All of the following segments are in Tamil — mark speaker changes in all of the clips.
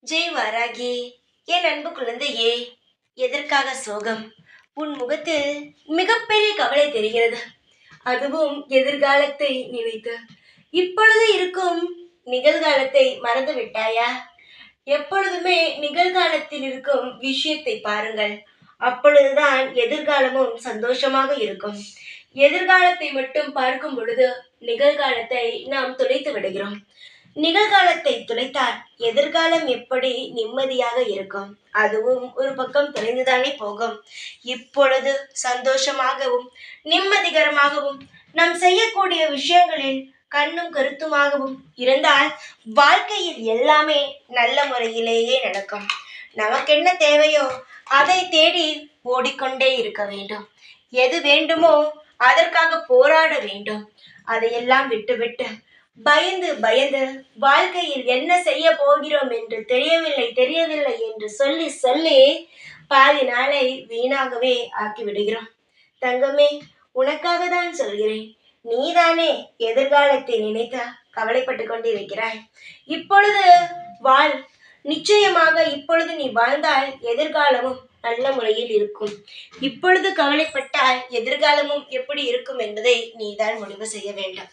Speaker 1: ஜெய் வாராகி, என் அன்பு குழந்தையே, எதற்காக சோகம்? உன் முகத்தில் மிகப்பெரிய கவலை தெரிகிறது. அதுவும் எதிர்காலத்தை நினைத்து. இப்பொழுது இருக்கும் நிகழ்காலத்தை மறந்து விட்டாயா? எப்பொழுதுமே நிகழ்காலத்தில் இருக்கும் விஷயத்தை பாருங்கள். அப்பொழுதுதான் எதிர்காலமும் சந்தோஷமாக இருக்கும். எதிர்காலத்தை மட்டும் பார்க்கும் பொழுது நிகழ்காலத்தை நாம் துளைத்து விடுகிறோம். நிகழ்காலத்தை துளைத்தால் எதிர்காலம் எப்படி நிம்மதியாக இருக்கும்? அதுவும் ஒரு பக்கம் தொலைந்துதானே போகும். இப்பொழுது சந்தோஷமாகவும் நிம்மதிகரமாகவும் நாம் செய்யக்கூடிய விஷயங்களில் கண்ணும் கருத்துமாகவும் இருந்தால் வாழ்க்கையில் எல்லாமே நல்ல முறையிலேயே நடக்கும். நமக்கென்ன தேவையோ அதை தேடி ஓடிக்கொண்டே இருக்க வேண்டும். எது வேண்டுமோ அதற்காக போராட வேண்டும். அதையெல்லாம் விட்டுவிட்டு பயந்து பயந்து வாழ்க்கையில் என்ன செய்ய போகிறோம் என்று தெரியவில்லை என்று சொல்லி சொல்லி பாதி நாளை வீணாகவே ஆக்கிவிடுகிறோம். தங்கமே, உனக்காக தான் சொல்கிறேன். நீதானே எதிர்காலத்தை நினைத்து கவலைப்பட்டு கொண்டிருக்கிறாய். இப்பொழுது வாழ். நிச்சயமாக இப்பொழுது நீ வாழ்ந்தால் எதிர்காலமும் நல்ல முறையில் இருக்கும். இப்பொழுது கவலைப்பட்டால் எதிர்காலமும் எப்படி இருக்கும் என்பதை நீதான் முடிவு செய்ய வேண்டும்.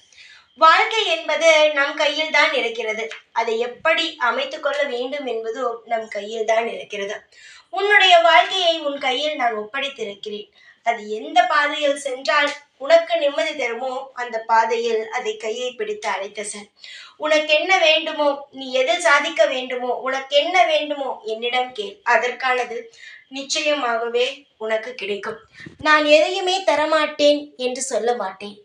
Speaker 1: வாழ்க்கை என்பது நம் கையில் தான் இருக்கிறது. அதை எப்படி அமைத்துக் கொள்ள வேண்டும் என்பதோ நம் கையில் தான் இருக்கிறது. உன்னுடைய வாழ்க்கையை உன் கையில் நான் ஒப்படைத்திருக்கிறேன். அது எந்த பாதையில் சென்றால் உனக்கு நிம்மதி தருமோ அந்த பாதையில் அதை கையை பிடித்து அழைத்து செல். உனக்கு என்ன வேண்டுமோ, நீ எதில் சாதிக்க வேண்டுமோ, உனக்கு என்ன வேண்டுமோ என்னிடம் கேள். அதற்கானது நிச்சயமாகவே உனக்கு கிடைக்கும். நான் எதையுமே தரமாட்டேன் என்று சொல்ல மாட்டேன்.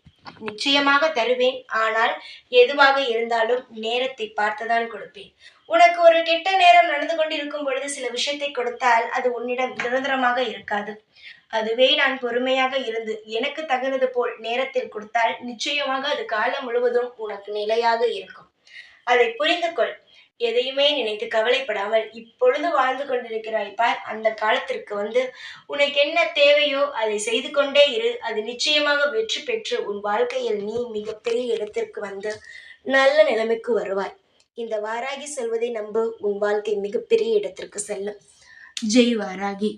Speaker 1: நிச்சயமாக தருவேன். ஆனால் எதுவாக இருந்தாலும் நேரத்தை பார்த்துதான் கொடுப்பேன். உனக்கு ஒரு கெட்ட நேரம் நடந்து கொண்டிருக்கும் பொழுது சில விஷயத்தை கொடுத்தால் அது உன்னிடம் நிரந்தரமாக இருக்காது. அதுவே நான் பொறுமையாக இருந்து எனக்கு தகுந்தது போல் நேரத்தில் கொடுத்தால் நிச்சயமாக அது காலம் முழுவதும் உனக்கு நிலையாக இருக்கும். அதை புரிந்து கொள். எதையுமே நினைத்து கவலைப்படாமல் இப்பொழுது வாழ்ந்து கொண்டிருக்கிறாய் பார். அந்த காலத்திற்கு உனக்கு என்ன தேவையோ அதை செய்து கொண்டே இரு. அது நிச்சயமாக வெற்றி பெற்று உன் வாழ்க்கையில் நீ மிகப்பெரிய இடத்திற்கு நல்ல நிலைமைக்கு வருவாய். இந்த வாராகி சொல்வதை நம்பு. உன் வாழ்க்கை மிகப்பெரிய இடத்திற்கு செல்லும். ஜெய் வாராகி.